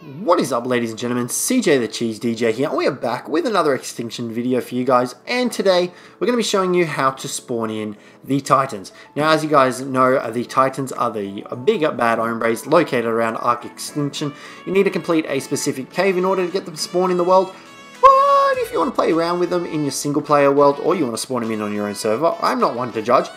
What is up, ladies and gentlemen? Cjthecheesedj here, and we are back with another Extinction video for you guys, and today we're going to be showing you how to spawn in the Titans. Now, as you guys know, the Titans are the big bad hombres located around Ark Extinction. You need to complete a specific cave in order to get them spawned in the world, but if you want to play around with them in your single player world, or you want to spawn them in on your own server, I'm not one to judge.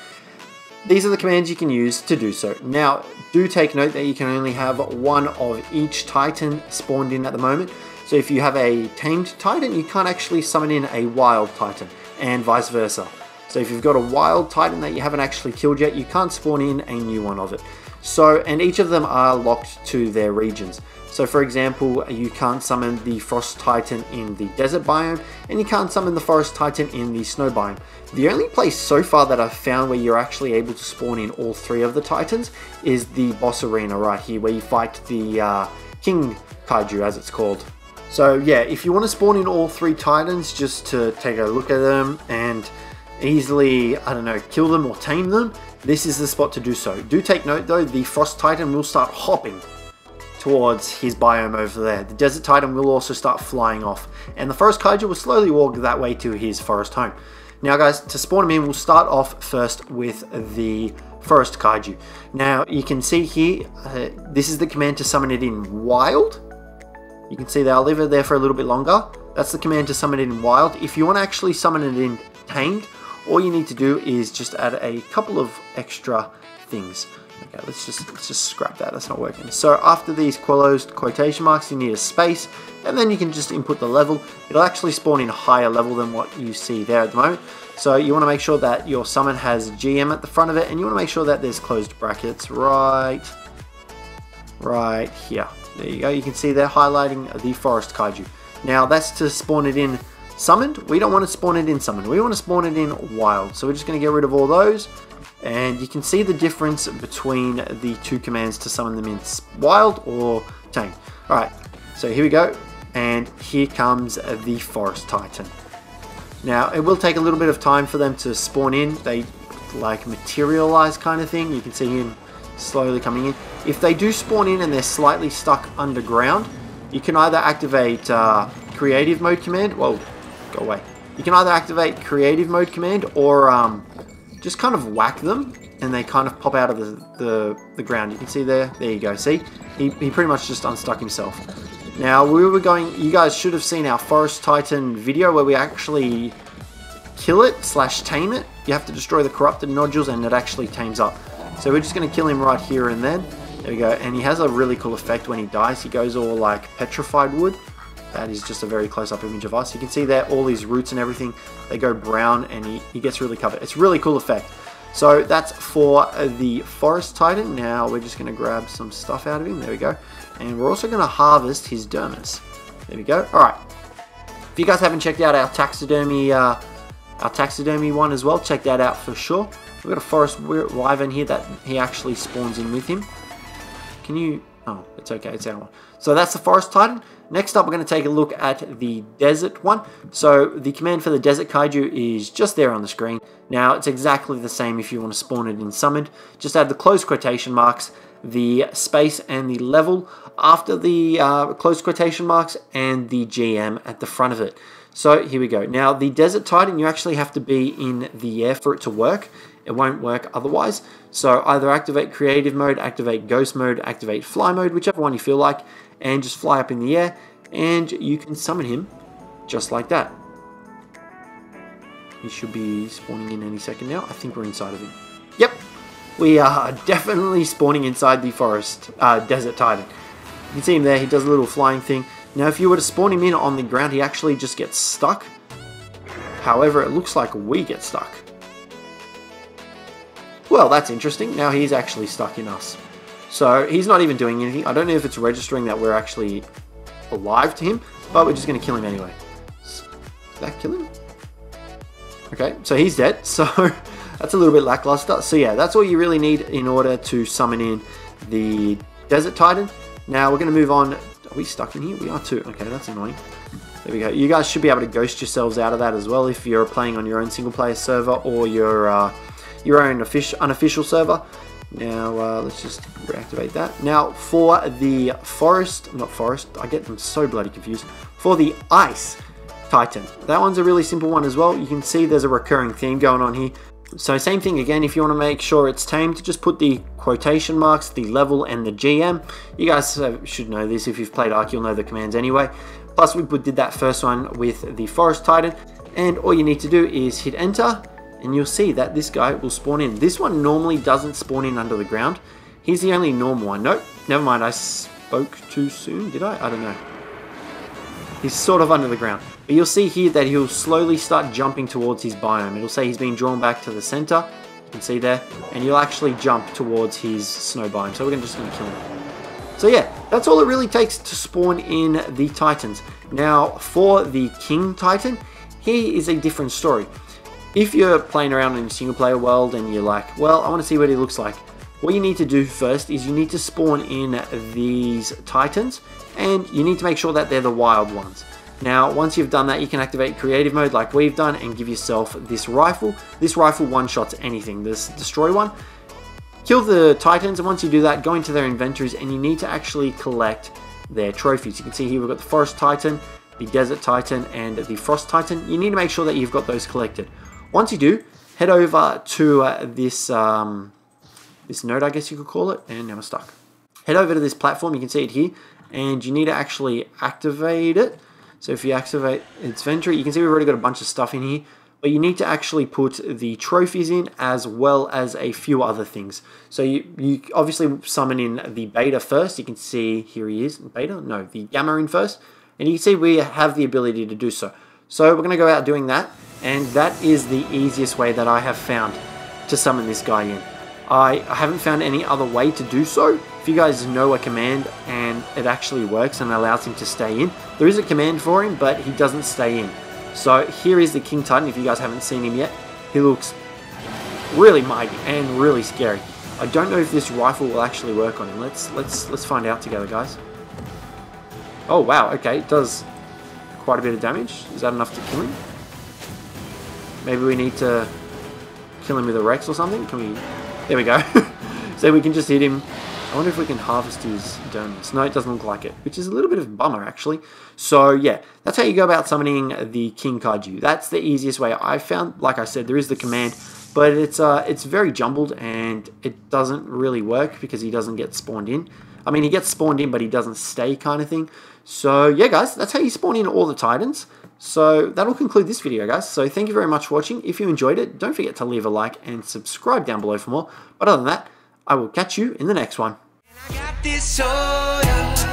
These are the commands you can use to do so. Now, do take note that you can only have one of each Titan spawned in at the moment. So if you have a tamed Titan, you can't actually summon in a wild Titan, and vice versa. So if you've got a wild Titan that you haven't actually killed yet, you can't spawn in a new one of it. So, and each of them are locked to their regions. So for example, you can't summon the Frost Titan in the desert biome, and you can't summon the Forest Titan in the snow biome. The only place so far that I've found where you're actually able to spawn in all three of the Titans is the boss arena right here, where you fight the King Kaiju, as it's called. So yeah, if you want to spawn in all three Titans just to take a look at them and easily, I don't know, kill them or tame them, this is the spot to do so. Do take note though, the Frost Titan will start hopping towards his biome over there. The Desert Titan will also start flying off, and the Forest Kaiju will slowly walk that way to his forest home. Now guys, to spawn him in, we'll start off first with the Forest Kaiju. Now you can see here, this is the command to summon it in wild. You can see that I'll leave it there for a little bit longer. That's the command to summon it in wild. If you want to actually summon it in tamed, all you need to do is just add a couple of extra things. Okay, let's just scrap that, that's not working. So after these closed quotation marks, you need a space, and then you can just input the level. It'll actually spawn in a higher level than what you see there at the moment. So you want to make sure that your summon has GM at the front of it, and you want to make sure that there's closed brackets right here. There you go, you can see they're highlighting the Forest Kaiju. Now that's to spawn it in summoned. We don't want to spawn it in summoned, we want to spawn it in wild. So we're just going to get rid of all those. And you can see the difference between the two commands to summon them in wild or tame. Alright, so here we go. And here comes the Forest Titan. Now, it will take a little bit of time for them to spawn in. They like materialize kind of thing. You can see him slowly coming in. If they do spawn in and they're slightly stuck underground, you can either activate creative mode command. Whoa, go away. You can either activate creative mode command or just kind of whack them and they kind of pop out of the ground. You can see there you go, see? He pretty much just unstuck himself. Now you guys should have seen our Forest Titan video where we actually kill it / tame it. You have to destroy the corrupted nodules and it actually tames up. So we're just going to kill him right here and then. There we go, and he has a really cool effect when he dies. He goes all like petrified wood. That is just a very close-up image of us. You can see there all his roots and everything, they go brown and he gets really covered. It's a really cool effect. So that's for the Forest Titan. Now we're just going to grab some stuff out of him. There we go. And we're also going to harvest his dermis. There we go. Alright. If you guys haven't checked out our taxidermy one as well, check that out for sure. We've got a forest wyvern here that he actually spawns in with him. Can you... Oh, it's okay, it's our one. So that's the Forest Titan. Next up, we're going to take a look at the Desert one. So the command for the Desert Kaiju is just there on the screen. Now, it's exactly the same if you want to spawn it in summoned. Just add the closed quotation marks, the space and the level after the closed quotation marks, and the GM at the front of it. So here we go. Now, the Desert Titan, you actually have to be in the air for it to work. It won't work otherwise. So either activate creative mode, activate ghost mode, activate fly mode, whichever one you feel like, and just fly up in the air, and you can summon him just like that. He should be spawning in any second now. I think we're inside of him. Yep, we are definitely spawning inside the Desert Titan. You can see him there, he does a little flying thing. Now if you were to spawn him in on the ground, he actually just gets stuck. However, it looks like we get stuck. Well, that's interesting. Now he's actually stuck in us. So he's not even doing anything. I don't know if it's registering that we're actually alive to him, but we're just going to kill him anyway. Did that kill him? Okay, so he's dead. So that's a little bit lackluster. So yeah, that's all you really need in order to summon in the Desert Titan. Now we're going to move on. Are we stuck in here? We are too. Okay, that's annoying. There we go. You guys should be able to ghost yourselves out of that as well if you're playing on your own single player server or your own unofficial server. Now let's just reactivate that. Now for the not forest, I get them so bloody confused. For the ice titan, that one's a really simple one as well. You can see there's a recurring theme going on here. So same thing again, if you want to make sure it's tamed, just put the quotation marks, the level, and the GM. You guys should know this. If you've played Ark, you'll know the commands anyway. Plus, we did that first one with the Forest Titan. And all you need to do is hit enter, and you'll see that this guy will spawn in. This one normally doesn't spawn in under the ground. He's the only normal one. Nope, never mind, I spoke too soon, did I? I don't know. He's sort of under the ground. But you'll see here that he'll slowly start jumping towards his biome. It'll say he's being drawn back to the center. You can see there. And he'll actually jump towards his snow biome. So we're just going to kill him. So yeah, that's all it really takes to spawn in the Titans. Now, for the King Titan, here is a different story. If you're playing around in a single player world and you're like, well, I want to see what he looks like. What you need to do first is you need to spawn in these Titans, and you need to make sure that they're the wild ones. Now, once you've done that, you can activate creative mode like we've done and give yourself this rifle. This rifle one-shots anything. This destroy one. Kill the Titans, and once you do that, go into their inventories, and you need to actually collect their trophies. You can see here we've got the Forest Titan, the Desert Titan, and the Frost Titan. You need to make sure that you've got those collected. Once you do, head over to this node, I guess you could call it, and now we're stuck. Head over to this platform, you can see it here, and you need to actually activate it. So if you activate its inventory, you can see we've already got a bunch of stuff in here, but you need to actually put the trophies in as well as a few other things. So you obviously summon in the beta first. You can see here he is, beta? No, the gamma in first, and you can see we have the ability to do so. So we're going to go out doing that, and that is the easiest way that I have found to summon this guy in. I haven't found any other way to do so. If you guys know a command and it actually works and allows him to stay in, there is a command for him, but he doesn't stay in. So here is the King Titan. If you guys haven't seen him yet, he looks really mighty and really scary. I don't know if this rifle will actually work on him. Let's find out together, guys. Oh wow, okay, it does quite a bit of damage. Is that enough to kill him? Maybe we need to kill him with a Rex or something. Can we? There we go. So we can just hit him. I wonder if we can harvest his donuts. No, it doesn't look like it, which is a little bit of a bummer, actually. So, yeah, that's how you go about summoning the King Kaiju. That's the easiest way. I found, like I said, there is the command, but it's very jumbled, and it doesn't really work because he doesn't get spawned in. I mean, he gets spawned in, but he doesn't stay kind of thing. So, yeah, guys, that's how you spawn in all the Titans. So, that'll conclude this video, guys. So, thank you very much for watching. If you enjoyed it, don't forget to leave a like and subscribe down below for more. But other than that, I will catch you in the next one. I got this soda.